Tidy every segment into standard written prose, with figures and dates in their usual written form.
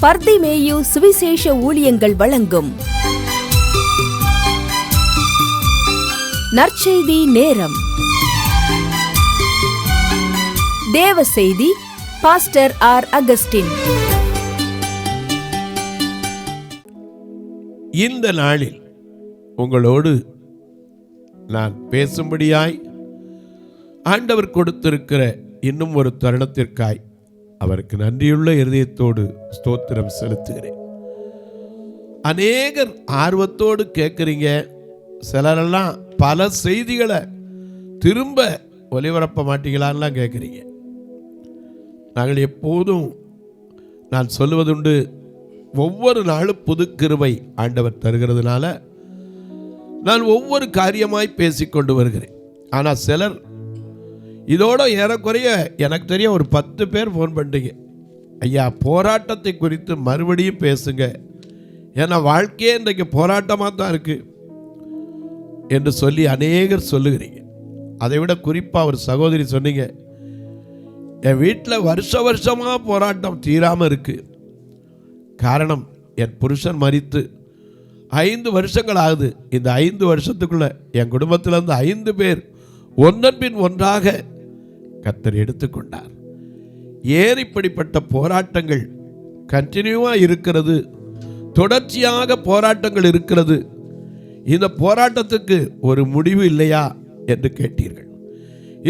பர்திமேயு சுவிசேஷ ஊழியங்கள் வழங்கும் நற்செய்தி நேரம். தேவ செய்தி பாஸ்டர் ஆர். அகஸ்டின். இந்த நாளில் உங்களோடு நான் பேசும்படியாய் ஆண்டவர் கொடுத்திருக்கிற இன்னும் ஒரு தருணத்திற்காய் அவருக்கு நன்றியுள்ள இருதயத்தோடு ஸ்தோத்திரம் செலுத்துகிறேன். அநேகர் ஆர்வத்தோடு கேட்குறீங்க. சிலரெல்லாம் பல செய்திகளை திரும்ப ஒலிபரப்ப மாட்டீங்களான்லாம் கேட்குறீங்க. நாங்கள் எப்போதும் நான் சொல்லுவதுண்டு, ஒவ்வொரு நாளும் புது கிருபை ஆண்டவர் தருகிறதுனால நான் ஒவ்வொரு காரியமாய் பேசிக்கொண்டு வருகிறேன். ஆனால் சிலர் இதோட ஏறக்குறைய எனக்கு தெரிய ஒரு 10 பேர் ஃபோன் பண்ணிட்டீங்க, ஐயா போராட்டத்தை குறித்து மறுபடியும் பேசுங்க, ஏன்னா வாழ்க்கையே இன்றைக்கு போராட்டமாக தான் இருக்குது என்று சொல்லி அநேகர் சொல்லுகிறீங்க. அதை விட குறிப்பாக ஒரு சகோதரி சொன்னீங்க, என் வீட்டில் வருஷமாக போராட்டம் தீராமல் இருக்குது. காரணம், என் புருஷன் மரித்து 5 வருஷங்கள் ஆகுது. இந்த 5 வருஷத்துக்குள்ள என் குடும்பத்திலிருந்து 5 பேர் ஒன்றன் பின் ஒன்றாக கர்த்தர் எடுத்துக்கொண்டார். ஏன் இப்படிப்பட்ட போராட்டங்கள் கண்டினியூவாக இருக்கிறது? தொடர்ச்சியாக போராட்டங்கள் இருக்கிறது. இந்த போராட்டத்துக்கு ஒரு முடிவு இல்லையா என்று கேட்டீர்கள்.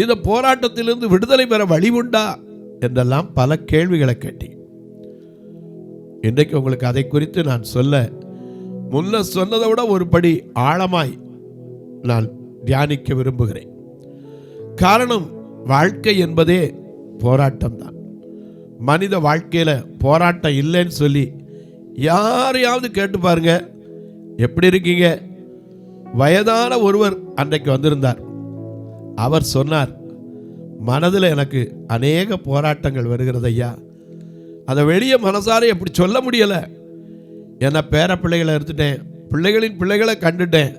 இந்த போராட்டத்திலிருந்து விடுதலை பெற வழி உண்டா என்றெல்லாம் பல கேள்விகளை கேட்டீங்க. இன்றைக்கு உங்களுக்கு அதை குறித்து நான் சொல்ல, முன்ன சொன்னதை விட ஒரு படி ஆழமாய் நான் தியானிக்க விரும்புகிறேன். காரணம், வாழ்க்கை என்பதே போராட்டம் தான். மனித வாழ்க்கையில் போராட்டம் இல்லைன்னு சொல்லி யாரையாவது கேட்டு பாருங்க, எப்படி இருக்கீங்க? வயதான ஒருவர் அன்றைக்கு வந்திருந்தார். அவர் சொன்னார், மனதில் எனக்கு அநேக போராட்டங்கள் வருகிறது ஐயா, அதை வெளியே மனசார எப்படி சொல்ல முடியலை. என்ன பேர பிள்ளைகளை எடுத்துட்டேன், பிள்ளைகளின் பிள்ளைகளை கண்டுட்டேன்,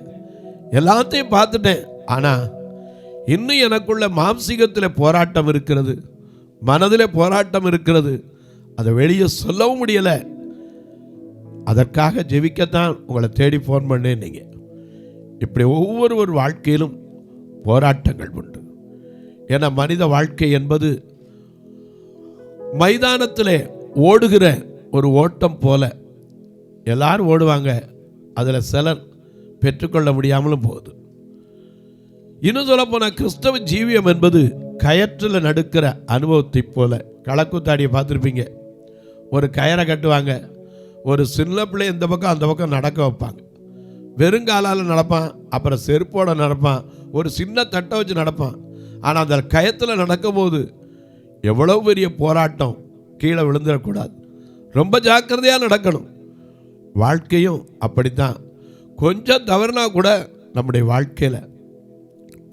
எல்லாத்தையும் பார்த்துட்டேன். ஆனால் இன்னும் எனக்குள்ள மாம்சீகத்தில் போராட்டம் இருக்கிறது, மனதில் போராட்டம் இருக்கிறது, அதை வெளியே சொல்லவும் முடியலை. அதற்காக ஜெபிக்கத்தான் உங்களை தேடி ஃபோன் பண்ணேன். நீங்கள் இப்படி ஒவ்வொரு வாழ்க்கையிலும் போராட்டங்கள் உண்டு. ஏன்னா மனித வாழ்க்கை என்பது மைதானத்தில் ஓடுகிற ஒரு ஓட்டம் போல. எல்லாரும் ஓடுவாங்க, அதில் சிலர் பெற்றுக்கொள்ள முடியாமலும் போகுது. இன்னும் சொல்லப்போனால் கிறிஸ்தவ ஜீவியம் என்பது கயற்றில் நடுக்கிற அனுபவத்தை போல. களக்குத்தாடியை பார்த்துருப்பீங்க. ஒரு கயரை கட்டுவாங்க, ஒரு சின்ன பிள்ளை இந்த பக்கம் அந்த பக்கம் நடக்க வைப்பாங்க. வெறுங்காலால் நடப்பான், அப்புறம் செருப்போடு நடப்பான், ஒரு சின்ன தட்டை வச்சு நடப்பான். ஆனால் அந்த கயத்தில் நடக்கும்போது எவ்வளோ பெரிய போராட்டம், கீழே விழுந்துடக்கூடாது, ரொம்ப ஜாக்கிரதையாக நடக்கணும். வாழ்க்கையும் அப்படித்தான். கொஞ்சம் தவறுனா கூட நம்முடைய வாழ்க்கையில்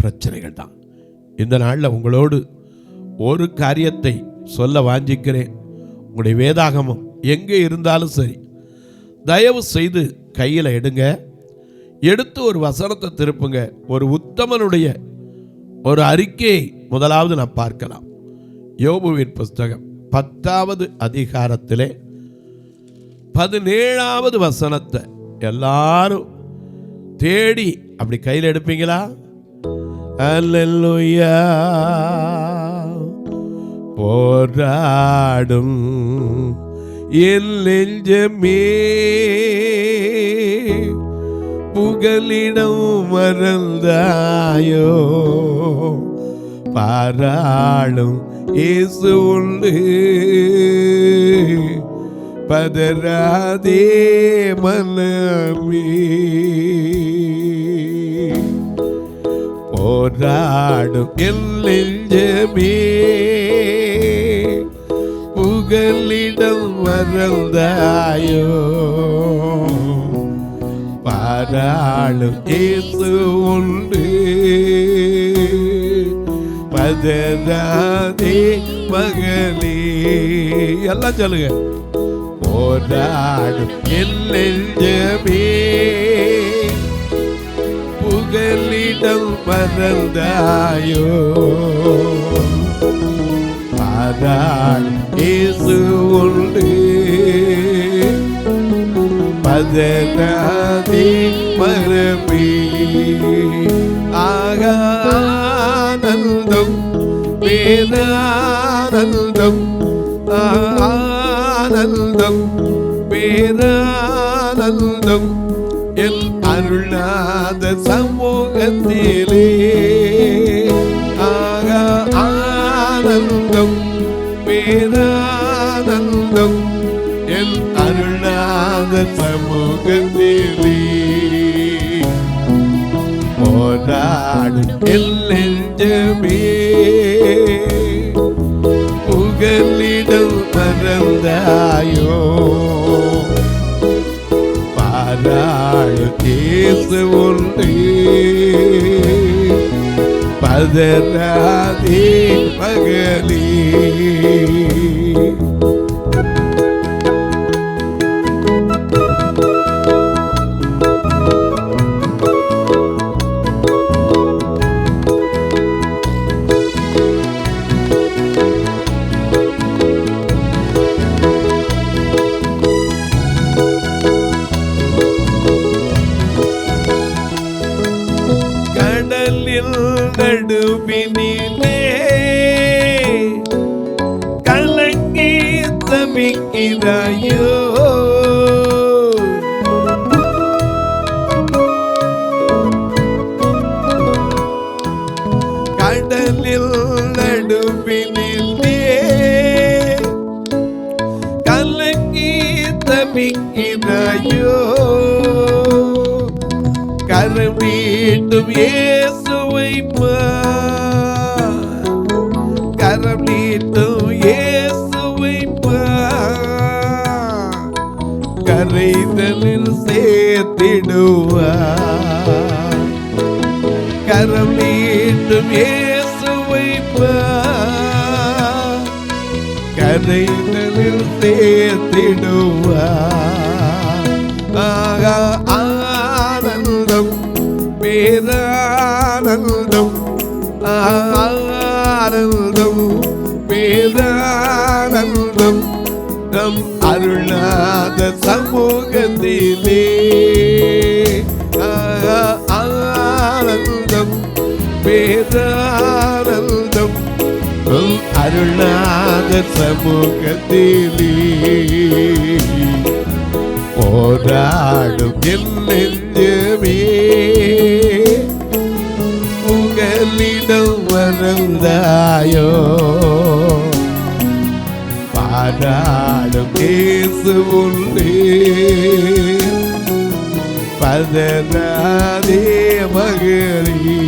பிரச்சனைகள் தான். இந்த நாளில் உங்களோடு ஒரு காரியத்தை சொல்ல வாஞ்சிக்கிறேன். உங்களுடைய வேதாகமம் எங்கே இருந்தாலும் சரி, தயவு செய்து கையில் எடுங்க, எடுத்து ஒரு வசனத்தை திருப்புங்க. ஒரு உத்தமனுடைய ஒரு அறிக்கையை முதலாவது நான் பார்க்கலாம். யோபுவின் புஸ்தகம் 10வது அதிகாரத்திலே 17வது வசனத்தை எல்லாரும் தேடி அப்படி கையில் எடுப்பீங்களா? அல்லேலூயா. போராடும் என் நெஞ்சமே, புகலிடம் மறந்தாயோ, பாராளும் இயேசு உண்டு, பதராதே மனமே. போராடும் என் நெஞ்சமே, புகலிடம் மறந்தாயோ, பாராளும் இயேசு உண்டு, பதராதே மகளே. எல்லாம் சொல்லுங்க. போராடும் என் நெஞ்சமே, புகலிடம் மறந்தாயோ, பாராள் இயேசு உண்டு, பதறாதே மரபே. ஆனந்தம் பேரானந்தம், ஆனந்தம் பேரானந்தம் என் அருளாத சமூகத்திலே. ஆனந்தம் பேரானந்தம் என் அருளாத சமூகத்திலே. போராடும் என் நெஞ்சமே புகலிடம் மறந்தாயோ. பாராளு கேசு ஒன்றே பதறாதே மகளே. நடுவினிலே கலங்கி தவிக்கிறாயோ. கடலில் நடுவினிலே கலங்கி தவிக்கிறாயோ. கரம் நீட்டும் இயேசுவை பார், கரம் நீட்டும் இயேசுவை பார், கரைதலில் சேர்த்திடுவார். கரம் நீட்டும் இயேசுவை பார், கரைதலில் சேர்த்திடுவார். ஆனந்தம் பேரானந்தம், ஆனந்தம் பேரானந்தம் நம் அருளாத சமூகத்திலே. ஆனந்தம் பேரானந்தம் நம் அருளாத சமூகத்திலே. போராடும் என் நெஞ்சமே புகலிடம் மறந்தாயோ. பாராடும் இயேசு உள்ளே பதறாதே மகளே.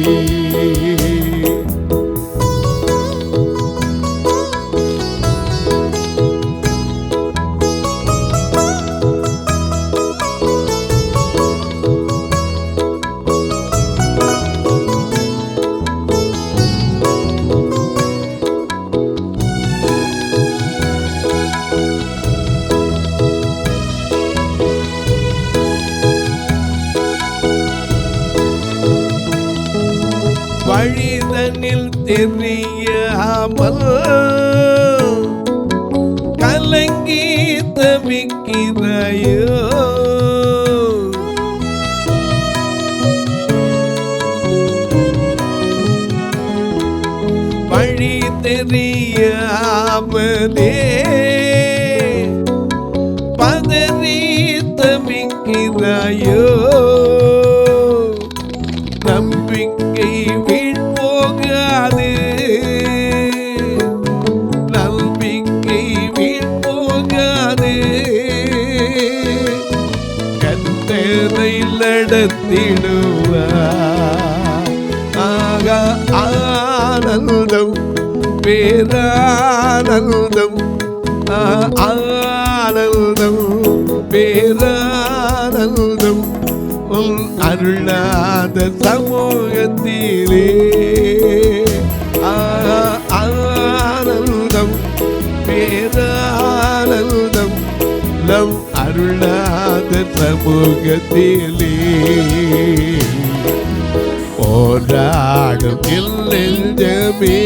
வழிதனில் தெரியாமல் கலங்கி தவிக்கிறாயோ. வழி தெரியாமலே பதறி தவிக்கிறாயோ. நம்பிக்கை வீண் போகாது, நம்பிக்கை வீண் போகாது, கர்த்தரை நடத்திடுவார். ஆனந்தம் பேரானந்தம், ஆனந்தம் பேரானந்தம் உன் அருளாத சமூகத்திலே. ஆனந்தம் பேரானந்தம் நம் அருளாத சமூகத்திலே. போராடும் என் நெஞ்சமே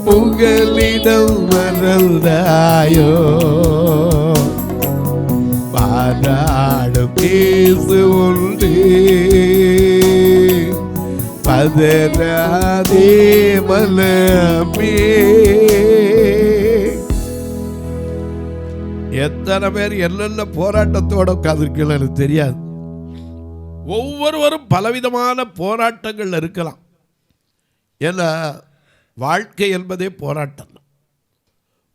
புகலிடம் மறந்தாயோ. கொண்டாடும் இயேசு உண்டு. பதறாதே மனமே. எத்தனை பேர் என்னென்ன போராட்டத்தோட உட்கார்ந்திருக்கீங்களோ எனக்கு தெரியாது. ஒவ்வொருவரும் பலவிதமான போராட்டங்கள் இருக்கலாம். ஏன்னா வாழ்க்கை என்பதே போராட்டம்.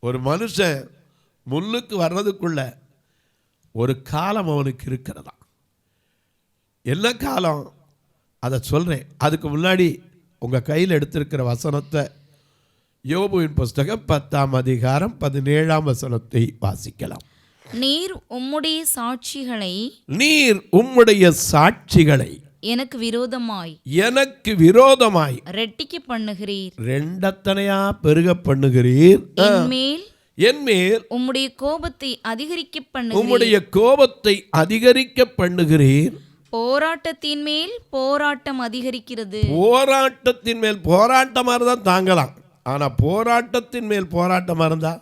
ஒரு மனுஷன் முன்னுக்கு வர்றதுக்குள்ள ஒரு காலம் அவனுக்கு இருக்கிறதா. என்ன காலம் அதை சொல்கிறேன். அதுக்கு முன்னாடி உங்கள் கையில் எடுத்திருக்கிற வசனத்தை யோபுவின் புஸ்தகம் 10ஆம் அதிகாரம் 17ஆம் வசனத்தை வாசிக்கலாம். நீர் உம்முடைய சாட்சிகளை எனக்கு விரோதமாய் ரெட்டிக்க பண்ணுகிறீர். ரெண்டத்தனையா பெருக பண்ணுகிறீர். என்மேல் உம்முடைய கோபத்தை அதிகரிக்க பண்ணுகிறீர். போராட்டத்தின் மேல் போராட்டம் அதிகரிக்கிறது. போராட்டத்தின் மேல் போராட்டமா இருந்தா தாங்கலாம். ஆனா போராட்டத்தின் மேல் போராட்டமா இருந்தா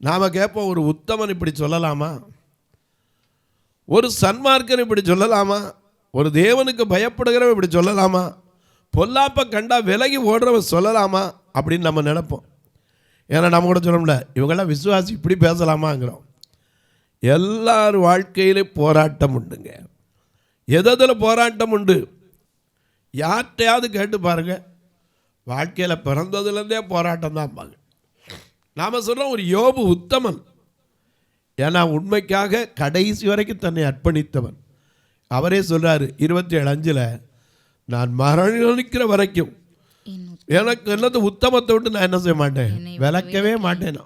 நாம கேட்போம், ஒரு உத்தமன் இப்படி சொல்லலாமா? ஒரு சன்மார்க்கன் இப்படி சொல்லலாமா? ஒரு தேவனுக்கு பயப்படுகிறவன் இப்படி சொல்லலாமா? பொல்லாப்ப கண்டா விலகி ஓடுறவன் சொல்லலாமா அப்படின்னு நம்ம நினைப்போம். ஏன்னா நம்ம கூட சொல்லணும்ல, இவங்கெல்லாம் விசுவாசி இப்படி பேசலாமாங்கிறோம். எல்லார் வாழ்க்கையிலே போராட்டம் உண்டுங்க. எதில் போராட்டம் உண்டு? யார்கிட்டையாவது கேட்டு பாருங்க, வாழ்க்கையில் பிறந்ததுலேருந்தே போராட்டம் தான் பாங்க. நாம் சொல்கிறோம் ஒரு யோபு உத்தமன். ஏன்னா உண்மைக்காக கடைசி வரைக்கும் தன்னை அர்ப்பணித்தவன். அவரே சொல்கிறாரு 27:5, நான் மரணிக்கிற வரைக்கும் எனக்கு என்னது உத்தமத்தை விட்டு நான் என்ன செய்ய மாட்டேன், விளக்கவே மாட்டேன்.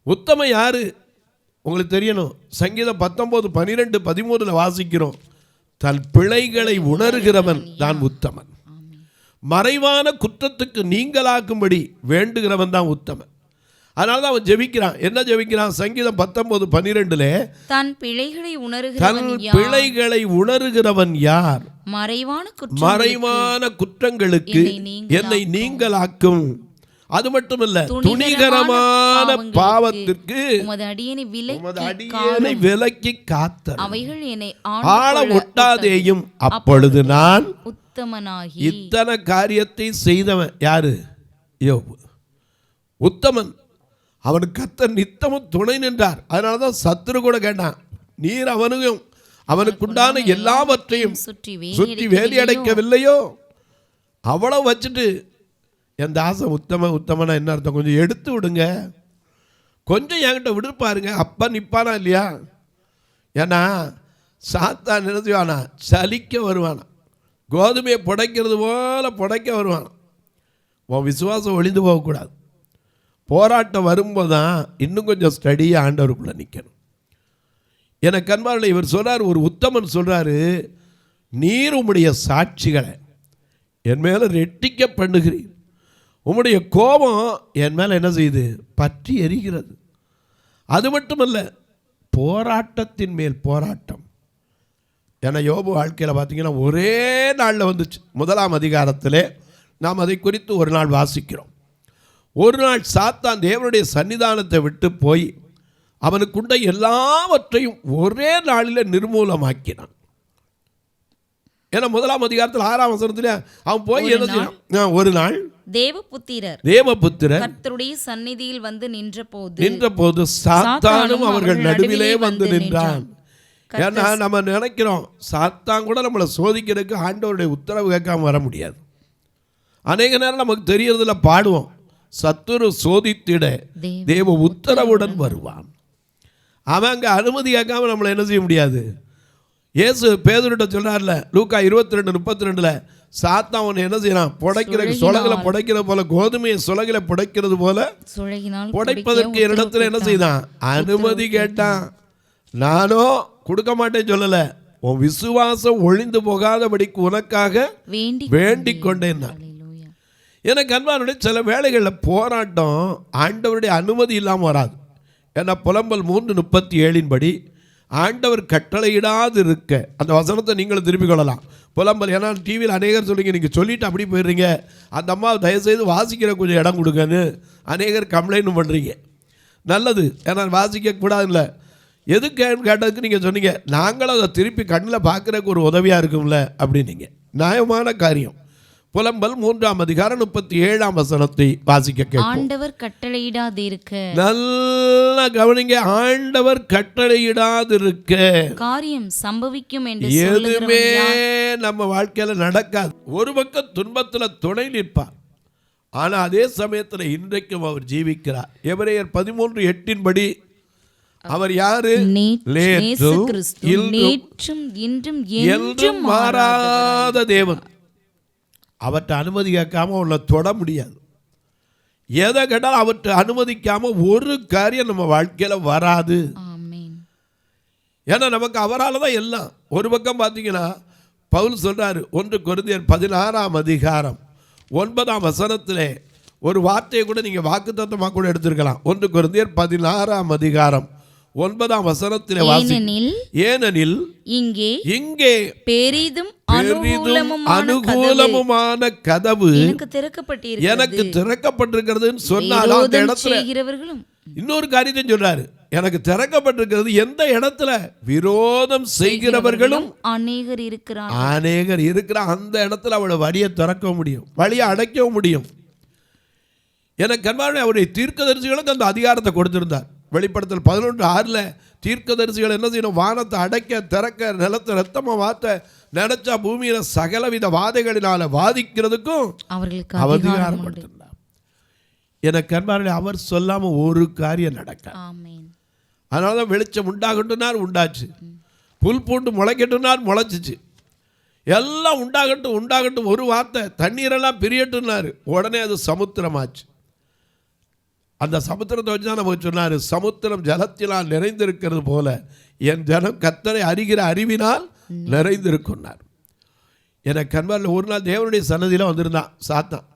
உத்தமம் யாரு உங்களுக்கு தெரியணும். சங்கீதம் 19:12-13 வாசிக்கிறோம், தன் பிழைகளை உணர்கிறவன் தான் உத்தமன். மறைவான குற்றத்துக்கு நீங்களாக்கும்படி வேண்டுகிறவன் தான் உத்தமன். அதனால தான் அவன் ஜெபிக்கிறான். என்ன ஜெபிக்கிறான்? சங்கீதம் 19:12, தன் பிழைகளை உணர்கிறவன் யார்? மறைவான குற்றங்களுக்கு என்னை நீங்களாக்கும். அது மட்டுமல்ல, துணிகரமான பாவத்திற்கு உமது அடியேனை விலக்கி காத்தர். அவைகள் என்னை ஆள ஒட்டாதேயும். அப்பொழுது நான் உத்தமனாகி. இத்தனை காரியத்தை செய்தவன் யாரு? யோபு. உத்தமன். அவனுக்கு கர்த்தர் நித்தமும் துணை நின்றார். அதனால தான் சத்துரு கூட கேட்டான், நீர் அவனுக்கும் அவனுக்குண்டான எல்லாவற்றையும் சுற்றி வேலி அடைக்கவில்லையோ? அவ்வளவு வச்சுட்டு என் தாசன் உத்தமனா என்ன அர்த்தம்? கொஞ்சம் எடுத்து விடுங்க, கொஞ்சம் என்கிட்ட விடுப்பாருங்க, அப்பா நிற்பானா இல்லையா? ஏன்னா சாத்தான் நினைச்சுவானா, சலிக்க வருவானா, கோதுமையை புடைக்கிறது போல புடைக்க வருவான். உன் விசுவாசம் ஒளிந்து போகக்கூடாது. போராட்டம் வரும்போது தான் இன்னும் கொஞ்சம் ஸ்டடியாக ஆண்டவருக்குள்ளே நிற்கணும். எனக்கு அன்பார்ந்த இவர் சொல்கிறார், ஒரு உத்தமன் சொல்கிறாரு, நீர் உம்முடைய சாட்சிகளை என் மேலே ரெட்டிக்க பண்ணுகிறீர். உம்முடைய கோபம் என் மேலே என்ன செய்யுது? பற்றி எரிகிறது. அது மட்டுமல்ல, போராட்டத்தின் மேல் போராட்டம். ஏன்னா யோபு வாழ்க்கையில் பார்த்தீங்கன்னா ஒரே நாளில் வந்துச்சு. 1ஆம் அதிகாரத்திலே நாம் அதை குறித்து ஒரு நாள் வாசிக்கிறோம். ஒரு நாள் சாத்தான் தேவனுடைய சன்னிதானத்தை விட்டு போய் அவனுக்குண்ட எல்லாவற்றையும் ஒரே நாளில் நிர்மூலமாக்கினான். ஏன்னா 1ஆம் அதிகாரத்தில் 6ஆம் வசனத்தில் அவன் போய் என்ன செய்யணும்? ஒரு நாள் தேவபுத்திரர் கர்த்தருடைய சந்நிதியில் வந்து நின்றபோது சாத்தானும் அவர்கள் நடுவிலே வந்து நின்றான். ஏன்னா நம்ம நினைக்கிறோம் சாத்தான் கூட நம்மளை சோதிக்கிறதுக்கு ஆண்டவருடைய உத்தரவு கேட்காம வர முடியாது. அநேக நேரம் நமக்கு தெரியறதுல பாடுவோம், சத்துரு சோதித்திட தேவ உத்தரவுடன் வருவான். அவன் அங்கே அனுமதி கேட்காம நம்மளை என்ன செய்ய முடியாது. இயேசு பேதுருட்ட சொல்றாருல, லூக்கா 22:32, சாத்தான் அவன் என்ன செய்யறான்? சுலகில புடைக்கிற போல, கோதுமையை சுலகில புடைக்கிறது போல புடைப்பதற்கு இடத்துல என்ன செய்தான்? அனுமதி கேட்டான். நானோ கொடுக்க மாட்டேன்னு சொல்லல, உன் விசுவாசம் ஒழிந்து போகாதபடிக்கு உனக்காக வேண்டிக் கொண்டேன். எனக்கு அன்பானுடைய சில வேளைகளில் போராட்டம் ஆண்டவருடைய அனுமதி இல்லாமல் வராது. ஏன்னா புலம்பல் 3:37 படி ஆண்டவர் கட்டளையிடாது இருக்க, அந்த வசனத்தை நீங்களும் திருப்பிக் கொள்ளலாம். புலம்பல், ஏன்னா டிவியில் அநேகர் சொல்லிங்க, நீங்கள் சொல்லிவிட்டு அப்படி போயிடுறீங்க, அந்த அம்மா தயவுசெய்து வாசிக்கிற கொஞ்சம் இடம் கொடுங்கன்னு அநேகர் கம்ப்ளைண்ட் பண்ணுறீங்க. நல்லது, ஏன்னா வாசிக்கக்கூடாதுல்ல. எதுக்கு கேட்டதுக்கு நீங்கள் சொன்னீங்க, நாங்களும் அதை திருப்பி கண்ணில் பார்க்குறதுக்கு ஒரு உதவியாக இருக்கும்ல அப்படின்னீங்க. நியாயமான காரியம். புலம்பல் 3ஆம் அதிகாரம் 37ஆம் வசனத்தை வாசிக்க கேட்போம். ஆண்டவர் கட்டளையிடாதிருக்க, நல்லா கவனிங்க. ஆண்டவர் கட்டளையிடாதிருக்க காரியம் சம்பவிக்கும் என்று எதுவுமே சொல்லுகிறவன் யார்? நம்ம வாழ்க்கையில நடக்காது. ஒரு பக்கம் துன்பத்தில் துணை நிற்பார், ஆனா அதே சமயத்தில் இன்றைக்கும் அவர் ஜீவிக்கிறார். எபிரேயர் 13:8 படி அவர் யாரு? இயேசு கிறிஸ்து நேற்றும் இன்றும் என்றும் மாறாத தேவன். அவற்றை அனுமதி கேட்காம உள்ள தொட முடியாது. எதை கேட்டாலும் அவற்றை அனுமதிக்காம ஒரு காரியம் நம்ம வாழ்க்கையில வராது. ஆமென். ஏன்னா நமக்கு அவரால் தான் எல்லாம். ஒரு பக்கம் பார்த்தீங்கன்னா பவுல் சொல்றாரு 1 கொரிந்தியர் 16ஆம் அதிகாரம் 9ஆம் வசனத்திலே ஒரு வார்த்தையை கூட நீங்க வாக்குத்தத்தமாக கூட எடுத்திருக்கலாம். 1 கொரிந்தியர் 16ஆம் அதிகாரம் 9ஆம் வசனத்திலே ஏனெனில் இங்கே பெரிதும் அனுகூலமுமான கதவு எனக்கு திறக்கப்பட்டிருக்கிறதுன்னு சொன்னால் அந்த இடத்துல இன்னொரு காரியத்தை சொல்றாரு. எனக்கு திறக்கப்பட்டிருக்கிறது எந்த இடத்துல? விரோதம் செய்கிறவர்களும் அநேகர் இருக்கிற அந்த இடத்துல அவளை வழியை திறக்க முடியும், வழியை அடைக்கவும் முடியும். எனக்கு கண்பார்வை அவருடைய தீர்க்கதரிசிகளுக்கு அந்த அதிகாரத்தை கொடுத்திருந்தார். வெளிப்படுத்தல் 11:6 தீர்க்கதரிசிகள் என்ன செய்யணும்? வானத்தை அடைக்க, திறக்க, நிலத்தை ரத்தமா மாற்ற, நினைச்சா பூமியில சகலவித வாதைகளினால வாதிக்கிறதுக்கும் அவர்களுக்கு அதிகாரம் கொடுத்திருந்தார். எனக்கு கண்பார்வை அவர் சொல்லாம ஒரு காரியம் நடக்க. அதனாலதான் வெளிச்சம் உண்டாகட்டும்னார், உண்டாச்சு. புல் பூண்டு முளைக்கட்டும்னார், முளைச்சிச்சு. எல்லாம் உண்டாகட்டும் உண்டாகட்டும் ஒரு வார்த்தை, தண்ணீரெல்லாம் பிரியட்டும்னாரு, உடனே அது சமுத்திரமாச்சு. அந்த சமுத்திரத்தை வச்சு தான் நமக்கு சொன்னார், சமுத்திரம் ஜலத்தினால் நிறைந்திருக்கிறது போல என் ஜனம் கர்த்தரை அறிகிற அறிவினால் நிறைந்திருக்குன்னார். எனக்கு கண்பாரில் ஒரு நாள் தேவனுடைய சன்னதியில் வந்திருந்தான் சாத்தான்.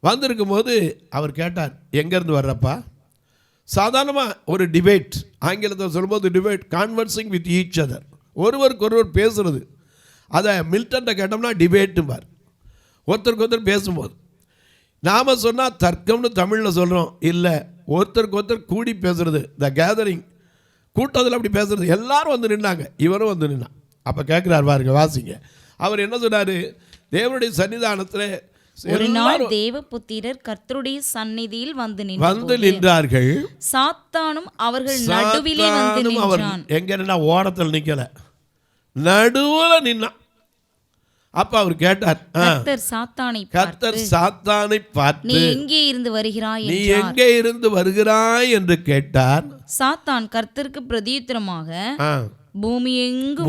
வந்திருக்கும் போது அவர் கேட்டார், எங்கேருந்து வர்றப்பா? சாதாரணமாக ஒரு டிபேட், ஆங்கிலத்தில் சொல்லும்போது debate, conversing with each other, ஒருவருக்கு ஒருவர் பேசுறது. அதை மில்டன்ட்ட கேட்டோம்னா டிபேட்டும்பார், ஒருத்தருக்கு ஒருத்தர் பேசும்போது. நாம் சொன்னால் தர்க்கம்னு தமிழில் சொல்கிறோம், இல்லை ஒருத்தருக்கு ஒருத்தர் கூடி பேசுறது, த கேதரிங், கூட்டத்தில் அப்படி பேசுறது. எல்லாரும் வந்து நின்னாங்க, இவரும் வந்து நின்னான். அப்போ கேட்குறாரு பாருங்க, வாசிங்க. அவர் என்ன சொன்னார்? தேவனுடைய சன்னிதானத்தில் ஒரு நாள் தேவபுத்திரர் கர்த்தருடைய சந்நிதியில் வந்து நின்றார்கள். சாத்தானும் அவர்கள் நடுவிலே வந்து நின்றான். எங்கன்னா ஓரத்தில் நிக்கல, நடுவுல நின்னான். அப்ப அவர் கேட்டார், கர்த்தர் சாத்தானை பார்த்து நீ எங்கே இருந்து வருகிறாய் என்று கேட்டார். சாத்தான் கர்த்தருக்கு பிரதியுத்தரமாக பூமி எங்கும்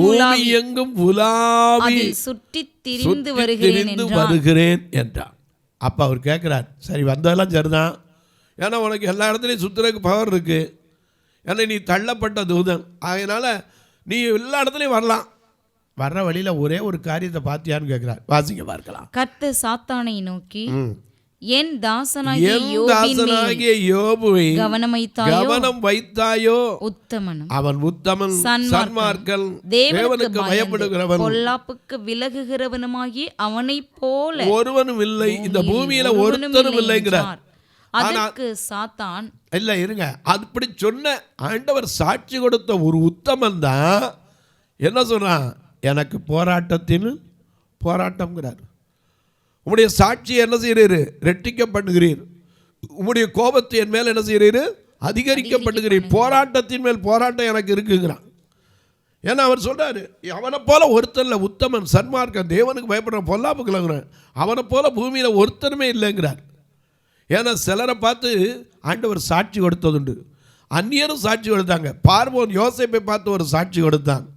உலாவி சுற்றி திரிந்து வருகிறேன் என்றார். அப்ப அவர் கேட்கிறார், சரி வந்ததெல்லாம் சரிதான், ஏன்னா உனக்கு எல்லா இடத்துலையும் சுத்துறதுக்கு பவர் இருக்கு, ஏன்னா நீ தள்ளப்பட்ட தூதன், அதனால நீ எல்லா இடத்துலையும் வரலாம். வர்ற வழியில ஒரே ஒரு காரியத்தை பார்த்தியான்னு கேட்கிறார். வாசிங்க பார்க்கலாம். கர்த்தர் சாத்தானை நோக்கி, என் தாசனாகிய யோபுவை கவனம் வைத்தாயோ? அவன் உத்தமன், சன்மார்க்கன், தேவனுக்கு பயப்படுகிறவன், பொல்லாப்புக்கு விலகுகிறவனுமாகி அவனைப் போல ஒருவனும் இல்லை, இந்த பூமியில ஒருத்தரும் இல்லைங்கிறார். அதற்கு சாத்தான், இல்ல இருங்க, அப்படி சொன்ன ஆண்டவர் சாட்சி கொடுத்த ஒரு உத்தமன் தான் என்ன சொல்றான்? எனக்கு போராட்டம்ங்கிறார். உம்முடைய சாட்சியை என்ன செய்கிறீர்? ரெட்டிக்க பண்ணுகிறீர். உம்முடைய கோபத்தை என் மேல் என்ன செய்கிறீர்? அதிகரிக்க பண்ணுகிறீர். போராட்டத்தின் மேல் போராட்டம் எனக்கு இருக்குங்கிறான். ஏன்னா அவர் சொல்றாரு, அவனை போல ஒருத்தன்ல உத்தமன், சன்மார்க்கன், தேவனுக்கு பயப்படுற, பொல்லாப்புக்குள்ளங்கிறான், அவனை போல பூமியில ஒருத்தருமே இல்லைங்கிறார். ஏன்னா சிலரை பார்த்து ஆண்டவர் சாட்சி கொடுத்ததுண்டு, அந்நியரும் சாட்சி கொடுத்தாங்க. பார்வோன் யோசேப்பை பார்த்து ஒரு சாட்சி கொடுத்தான்.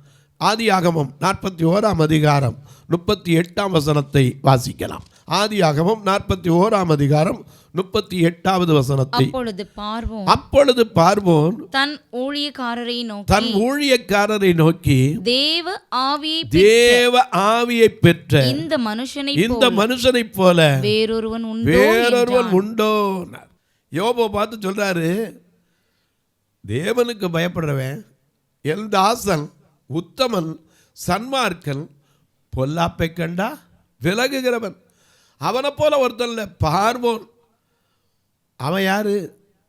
ஆதியாகமம் 41ஆம் அதிகாரம் 38ஆம் வசனத்தை வாசிக்கலாம். ஆதியாகமம் 41ஆம் அதிகாரம் 38வது வசனத்தை. அப்பொழுது பார்வோன் தன் ஊழியக்காரரை நோக்கி தேவ ஆவியை பெற்ற இந்த மனுஷனைப் போல வேறொருவன் உண்டோ? யோபு பார்த்து சொல்றாரு, தேவனுக்கு பயப்படுறவன், என் தாசன், உத்தமன், சன்மார்க்கன், பொல்லாப்பை கண்டா விலகுகிறவன், அவனை போல ஒருத்தன் பார்வோன். அவன் யாரு?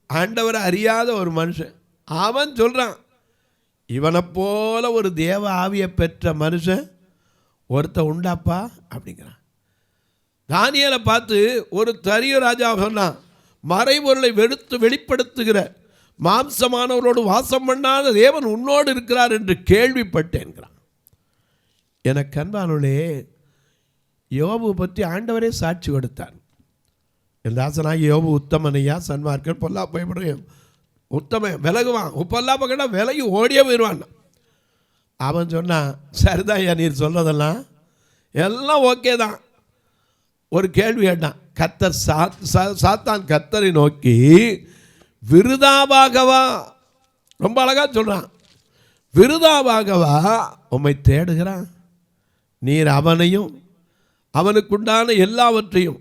ஆண்டவரை அறியாத ஒரு மனுஷன். அவன் சொல்றான், இவனை போல ஒரு தேவ ஆவியை பெற்ற மனுஷன் ஒருத்தன் உண்டாப்பா அப்படிங்கிறான். தானியேலை பார்த்து ஒரு தரிய ராஜா சொன்னான், மறைபொருளை வெளிப்படுத்துகிற மாம்சமானவரோடு வாசம் பண்ணாத தேவன் உன்னோடு இருக்கிறார் என்று கேள்விப்பட்டேன்கிறான். எனக்கு அன்பானவர்களே, யோபு பற்றி ஆண்டவரே சாட்சி கொடுத்தார். என் தாசனாகி யோபு உத்தமனையா, சன்மார்க்கன், பொல்லா பயப்படும் உத்தமன், விலகுவான், பொல்லா பக்கடா விலகி ஓடியே போயிடுவான். அவன் சொன்னான், சரிதான் ஐயா நீர் சொல்றதெல்லாம் எல்லாம் ஓகே தான். ஒரு கேள்வி கேட்டான். கர்த்தர் சாத்தான் கர்த்தரை நோக்கி, விருதாவாகவா, ரொம்ப அழகா சொல்றான், விருதாவாகவா உம்மை தேடுகிறான்? நீர் அவனையும் அவனுக்குண்டான எல்லாவற்றையும்,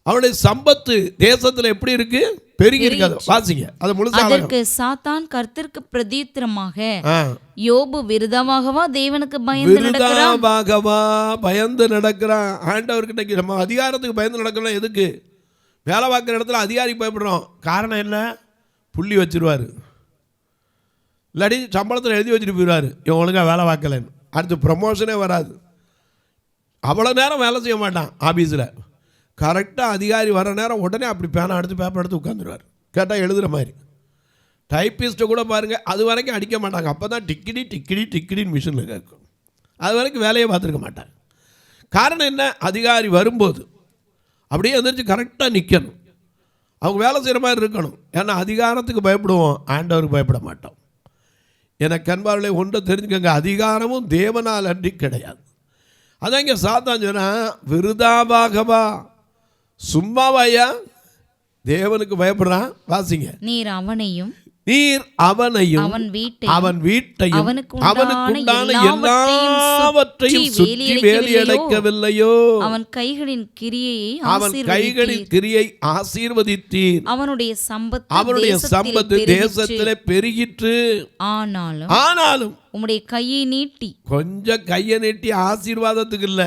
அவனுடைய சம்பத்து தேசத்தில் எப்படி இருக்கு, பெருகி இருக்காது. வாசிங்க அது முழுசா. அதற்கு சாத்தான் கர்த்தருக்கு பிரதியுத்தரமாக, யோபு விருதாவாகவா தேவனுக்கு பயந்து நடக்கிறான். ஆண்டவருக்கு நம்ம அதிகாரத்துக்கு பயந்து நடக்கிறோம். எதுக்கு? வேலை பார்க்குற இடத்துல அதிகாரிக்கு பயப்படுறோம். காரணம் என்ன? புள்ளி வச்சிருவாரு, இல்லாட்டி சம்பளத்தில் எழுதி வச்சுட்டு போயிடுவார், இவன் ஒழுங்காக வேலை பார்க்கலன்னு. அடுத்து ப்ரமோஷனே வராது. அவ்வளோ நேரம் வேலை செய்ய மாட்டான் ஆஃபீஸில். கரெக்டாக அதிகாரி வர நேரம் உடனே அப்படி பேனா எடுத்து பேப்பர் எடுத்து உட்காந்துருவார். கேட்டால் எழுதுகிற மாதிரி. டைப்பிஸ்ட்டை கூட பாருங்கள், அது வரைக்கும் அடிக்க மாட்டாங்க. அப்போ தான் டிக்கிடின்னு மிஷினில் கேட்கும். அது வரைக்கும் வேலையை பார்த்துருக்க மாட்டாங்க. காரணம் என்ன? அதிகாரி வரும்போது அப்படியே எந்திரிச்சு கரெக்டாக நிற்கணும். அவங்க வேலை செய்கிற மாதிரி இருக்கணும். ஏன்னா அதிகாரத்துக்கு பயப்படுவோம், ஆண்டவருக்கு பயப்பட மாட்டோம். எனக்கு அன்பார்களே, ஒன்றை தெரிஞ்சுக்கங்க, அதிகாரமும் தேவனால் அன்றி கிடையாது. அதான் இங்கே சாத்தான் சொன்னா, விருதாவாகவா, சும்மாவாயா தேவனுக்கு பயப்படுறான். வாசிங்க. நீர் அவனையும் அவன் வீட்டையும் அவனுக்குண்டான எல்லாவற்றையும் சுற்றி வேலியடைக்கவில்லையோ? அவன் கைகளின் கிரியை ஆசீர்வதித்தீர். அவனுடைய சம்பத்து தேசத்திலே பெருகிற்று. ஆனாலும் உம்முடைய கையை நீட்டி, கொஞ்சம் கையை நீட்டி ஆசீர்வாதத்துக்கு இல்ல,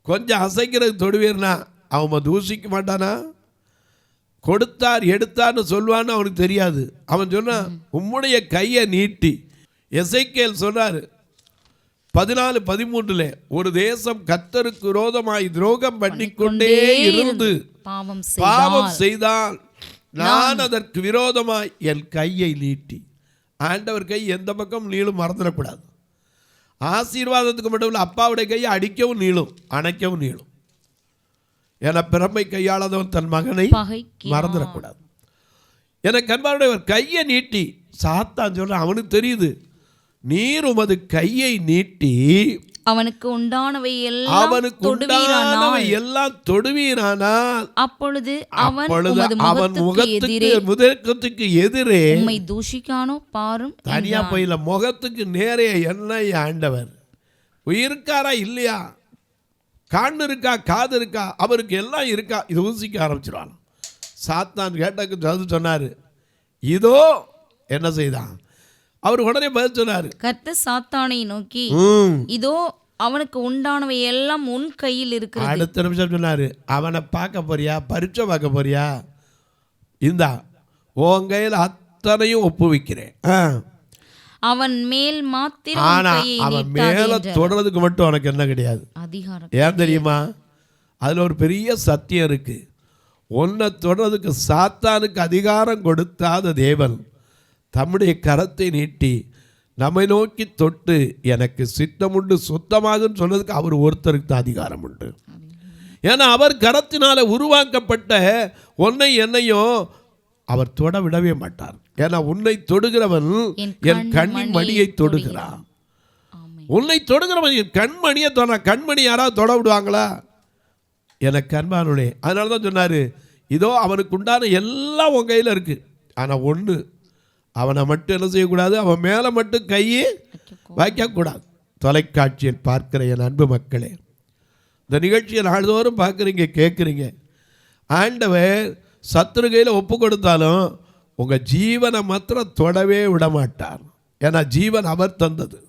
கொஞ்சம் அசைக்கிறது தொடுவீர்னா அவன் தூசிக்க மாட்டானா? கொடுத்தார் எடுத்தார்னு சொல்வான்னு அவனுக்கு தெரியாது. அவன் சொன்னான், உம்முடைய கையை நீட்டி. எசேக்கியேல் சொல்றாரு 14:13, ஒரு தேசம் கர்த்தருக்கு விரோதமாய் துரோகம் பண்ணிக்கொண்டே இருந்து பாவம் செய்தால் நான் அதற்கு விரோதமாய் என் கையை நீட்டி. ஆண்டவர் கை எந்த பக்கம் நீளும் மறந்துடக்கூடாது. ஆசீர்வாதத்துக்கு மட்டும் இல்லை, அப்பாவுடைய கையை அடிக்கவும் நீளும், அணைக்கவும் நீளும். என பிறமை கையாளதவன் தன் மகனை மறந்துடக்கூடாது. எனக்கு அன்பாருடைய கையை நீட்டி, சாத்தான் சொல்ற அவனுக்கு தெரியுது, நீர் உமது கையை நீட்டி அவனுக்கு உண்டானவை எல்லாம் தொடுவீரானால் அப்பொழுது அவன் முகத்துக்கு எதிரே உம்மை தூஷிக்கானோ பாரும். தனியா போயில முகத்துக்கு நேரே என்ன ஆண்டவர் உயிருக்காரா இல்லையா, கண் இருக்கா, காது இருக்கா, அவருக்கு எல்லாம் இருக்கா, இது ஊசிக்க ஆரம்பிச்சிருவான். சாத்தான் கேட்டக்கு சொன்னாரு, இதோ என்ன செய்தான்? அவர் உடனே பதில் சொன்னாரு, கர்த்தர் சாத்தானை நோக்கி, இதோ அவனுக்கு உண்டானவை எல்லாம் உன் கையில் இருக்கு. அடுத்த நிமிஷம் சொன்னாரு, அவனை பார்க்க போறியா, பரீட்சை பார்க்க போறியா, இந்தா உன் கையில் அத்தனையும் ஒப்புவிக்கிறேன். அவன் மேல் மாத்திரம், ஆனா அவன் மேல தொடர்றதுக்கு மட்டும் உனக்கு என்ன கிடையாது அதிகாரம். ஏன் தெரியுமா? அதுல ஒரு பெரிய சத்தியம் இருக்கு. உன்னை தொடர்றதுக்கு சாத்தானுக்கு அதிகாரம் கொடுத்தாத தேவன் தம்முடைய கரத்தை நீட்டி நம்மை நோக்கி தொட்டு எனக்கு சித்தம் உண்டு சுத்தமாகுன்னு சொன்னதுக்கு அவர் ஒருத்தருக்கு தான் அதிகாரம் உண்டு. ஏன்னா அவர் கரத்தினால உருவாக்கப்பட்ட உன்னை என்னையும் அவர் தொட விடவே மாட்டார். ஏன்னா உன்னை தொடுகிறவன் என் கண்ணின் மணியை தொடுகிறான். உன்னை தொடுகிறவன் என் கண்மணியை தொட. கண்மணி யாராவது தொட விடுவாங்களா? எனக்கு அன்பானுடைய, அதனால தான் சொன்னாரு, இதோ அவனுக்கு உண்டான எல்லாம் உன் கையில் இருக்கு. ஆனால் ஒன்று, அவனை மட்டும் என்ன செய்யக்கூடாது, அவன் மேலே மட்டும் கையை வைக்கக்கூடாது. தொலைக்காட்சியில் பார்க்கிற என் அன்பு மக்களே, இந்த நிகழ்ச்சியை நாள்தோறும் பார்க்குறீங்க, கேட்குறீங்க. ஆண்டவர் சத்துரு கையில் ஒப்பு கொடுத்தாலும் உங்கள் ஜீவனை மாத்திரம் தொடவே விட மாட்டார். ஏன்னா ஜீவன் அவர் தந்தது,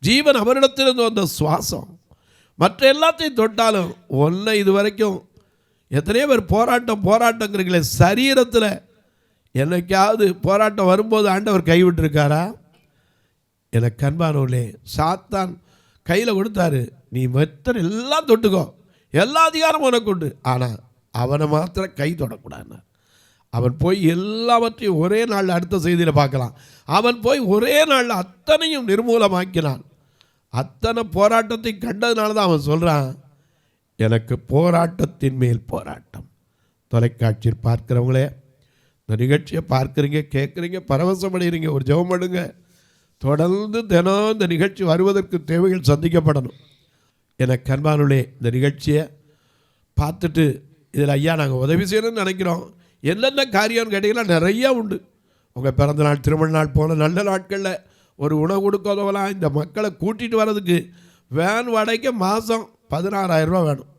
ஜீவன் அவரிடத்திலிருந்து வந்த சுவாசம். மற்ற எல்லாத்தையும் தொட்டாலும் ஒன்றை இது வரைக்கும் எத்தனையோ பேர் போராட்டங்கிறீங்களே, சரீரத்தில் என்னைக்காவது போராட்டம் வரும்போது ஆண்டவர் கைவிட்டிருக்காரா? எனக்கு அன்பானவர்களே, சாத்தான் கையில் கொடுத்தாரு, நீ மற்ற எல்லாம் தொட்டுக்கோ, எல்லா அதிகாரமும் உனக்கு உண்டு, ஆனால் அவனை மாத்திரம் கை தொடக்கூடாது. அவன் போய் எல்லாவற்றையும் ஒரே நாளில், அடுத்த செய்தியில் பார்க்கலாம், அவன் போய் ஒரே நாளில் அத்தனையும் நிர்மூலமாக்கினான். அத்தனை போராட்டத்தை கண்டதுனால தான் அவன் சொல்கிறான், எனக்கு போராட்டத்தின் மேல் போராட்டம். தொலைக்காட்சியில் பார்க்குறவங்களே, இந்த நிகழ்ச்சியை பார்க்குறீங்க, கேட்குறீங்க, பரவசமடைகிறீங்க, ஒரு ஜெபம் பண்ணுங்க. தொடர்ந்து தினம் இந்த நிகழ்ச்சி வருவதற்கு தேவைகள் சந்திக்கப்படணும். எனக்கு அன்பானுள்ளே, இந்த நிகழ்ச்சியை பார்த்துட்டு இதில் ஐயா நாங்கள் உதவி செய்யணும்னு நினைக்கிறோம். என்னென்ன காரியம்னு கேட்டிங்கன்னா நிறையா உண்டு. உங்கள் பிறந்த நாள், திருமண நாள் போன நல்ல நாட்களில் ஒரு உணவு கொடுக்க உதவலாம். இந்த மக்களை கூட்டிகிட்டு வர்றதுக்கு வேன் வாடகைக்கு மாதம் 16,000 ரூபா வேணும்.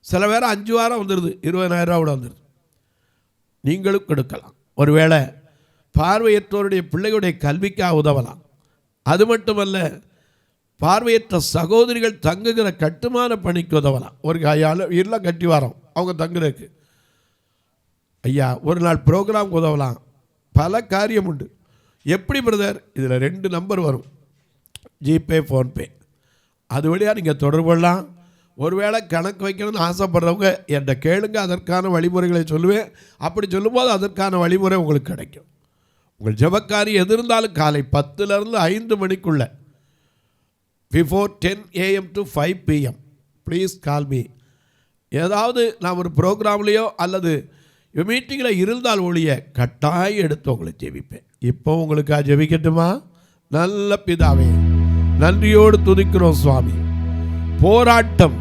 சில பேர் 5 வாரம் வந்துடுது, 20,000 ரூபா கூட வந்துடுது. நீங்களும் கொடுக்கலாம். ஒருவேளை பார்வையற்றோருடைய பிள்ளைகளுடைய கல்விக்காக உதவலாம். அது மட்டுமல்ல, பார்வையற்ற சகோதரிகள் தங்குகிற கட்டுமான பணிக்கு உதவலாம். ஒரு இல்லம் கட்டி வரோம் அவங்க தங்குறதுக்கு, ஐயா ஒரு நாள் ப்ரோக்ராம் உதவலாம். பல காரியம் உண்டு. எப்படி பிரதர்? இதில் 2 நம்பர் வரும், ஜிபே, ஃபோன்பே. அது வழியாக நீங்கள் தொடர்பு கொள்ளலாம். ஒருவேளை கணக்கு வைக்கணும்னு ஆசைப்படுறவங்க என்கிட்ட கேளுங்க, அதற்கான வழிமுறைகளை சொல்லுவேன். அப்படி சொல்லும்போது அதற்கான வழிமுறை உங்களுக்கு கிடைக்கும். உங்கள் ஜெபக்காரி எது இருந்தாலும் காலை 10லேருந்து 5 மணிக்குள்ளே, before 10 AM to 5 PM, please call me. ஏதாவது நான் ஒரு ப்ரோக்ராம்லேயோ அல்லது மீட்டிங்கில் இருந்தால் ஒழிய கட்டாயம் எடுத்து உங்களை ஜெபிப்பேன். இப்போ உங்களுக்காக ஜெபிக்கட்டுமா? நல்ல பிதாவே, நன்றியோடு துதிக்கிறோம் சுவாமி. போராட்டம்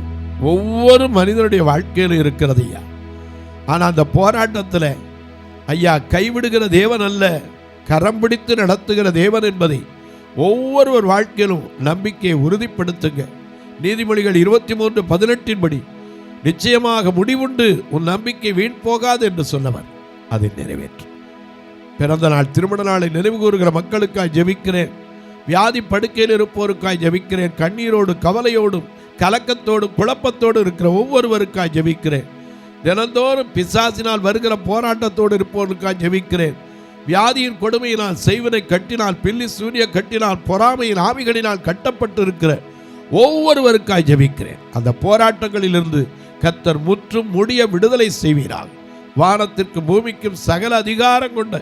ஒவ்வொரு மனிதனுடைய வாழ்க்கையில் இருக்கிறது ஐயா. ஆனால் அந்த போராட்டத்தில் ஐயா கைவிடுகிற தேவன் அல்ல, கரம் பிடித்து நடத்துகிற தேவன் என்பதை ஒவ்வொருவர் வாழ்க்கையிலும் நம்பிக்கையை உறுதிப்படுத்துங்க. நீதிமொழிகள் 23:18 படி நிச்சயமாக முடிவுண்டு, உன் நம்பிக்கை வீண் போகாது என்று சொன்னவர் அதை நிறைவேற்று. பிறந்த நாள், திருமண நாளை நினைவு கூறுகிற மக்களுக்காய் ஜெபிக்கிறேன். வியாதி படுக்கையில் இருப்போருக்காய் ஜெபிக்கிறேன். கண்ணீரோடு, கவலையோடும், கலக்கத்தோடும், குழப்பத்தோடு இருக்கிற ஒவ்வொருவருக்காய் ஜெபிக்கிறேன். தினந்தோறும் பிசாசினால் வருகிற போராட்டத்தோடு இருப்பவருக்காய் ஜெபிக்கிறேன். வியாதியின் கொடுமையினால், செய்வினை கட்டினால், பில்லி சூரிய கட்டினால், பொறாமையின் ஆவிகளினால் கட்டப்பட்டு இருக்கிற ஒவ்வொருவருக்காய் ஜெபிக்கிறேன். அந்த போராட்டங்களிலிருந்து கர்த்தர் முற்றும் முடிய விடுதலை செய்வீராக. வானத்திற்கும் பூமிக்கும் சகல அதிகாரம் கொண்ட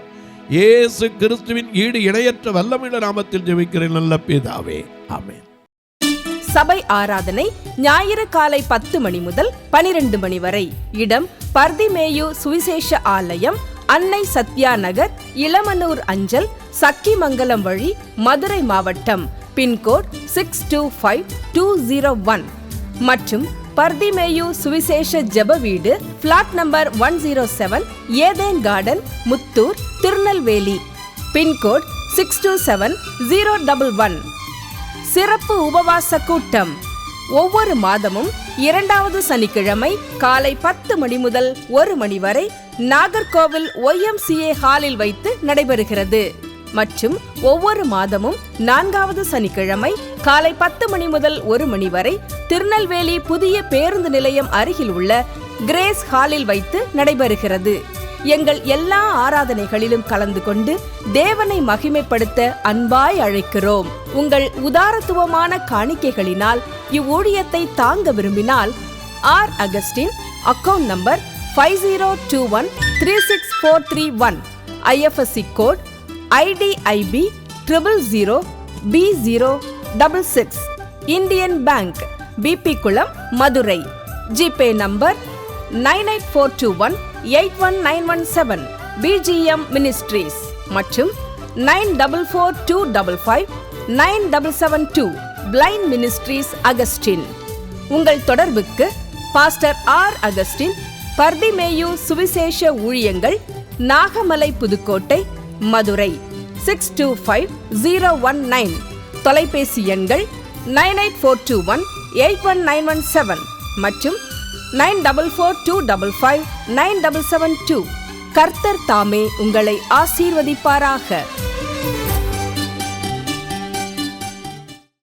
இயேசு கிறிஸ்துவின் ஈடு இணையற்ற வல்லமையுள்ள நாமத்தில் ஜெபிக்கிறேன் நல்ல பிதாவே, ஆமென். சபை ஆராதனை ஞாயிறு காலை 10 மணி முதல் 12 மணி வரை. இடம் பர்திமேயு சுவிசேஷ ஆலயம், அன்னை சத்யா நகர், இளமனூர் அஞ்சல், சக்கிமங்கலம் வழி, மதுரை மாவட்டம். பின்கோட் 625201 மற்றும் பர்திமேயு சுவிசேஷ ஜெப வீடு, plot number 107, Eden garden, Muthur, Tirunelveli. Pin code 627011. சிறப்பு உபவாச கூட்டம் ஒவ்வொரு மாதமும் 2வது சனிக்கிழமை காலை 10 மணி முதல் 1 மணி வரை நாகர்கோவில் YMCA ஹாலில் வைத்து நடைபெறுகிறது. மற்றும் ஒவ்வொரு மாதமும் 4வது சனிக்கிழமை காலை 10 மணி முதல் 1 மணி வரை திருநெல்வேலி புதிய பேருந்து நிலையம் அருகில் உள்ள கிரேஸ் ஹாலில் வைத்து நடைபெறுகிறது. எங்கள் எல்லா ஆராதனைகளிலும் கலந்து கொண்டு தேவனை மகிமைப்படுத்த அன்பாய் அழைக்கிறோம். உங்கள் உதாரத்துவமான காணிக்கைகளினால் இவ்வூழியத்தை தாங்க விரும்பினால் R Augustine, account number 50213641, IFSC code IDIB 000B066, Indian bank, BP Kulam, Madurai. GPay number 9842181917, BGM ministries மற்றும் 9442559772, பிளைண்ட் மினிஸ்ட்ரீஸ் அகஸ்டின். உங்கள் தொடர்புக்கு பாஸ்டர் ஆர் அகஸ்டின், பர்திமேயு சுவிசேஷ ஊழியங்கள், நாகமலை, புதுக்கோட்டை, மதுரை 625019. தொலைபேசி எண்கள் 9842181917 மற்றும் 9442559772. கர்த்தர் தாமே உங்களை ஆசீர்வதிப்பாராக.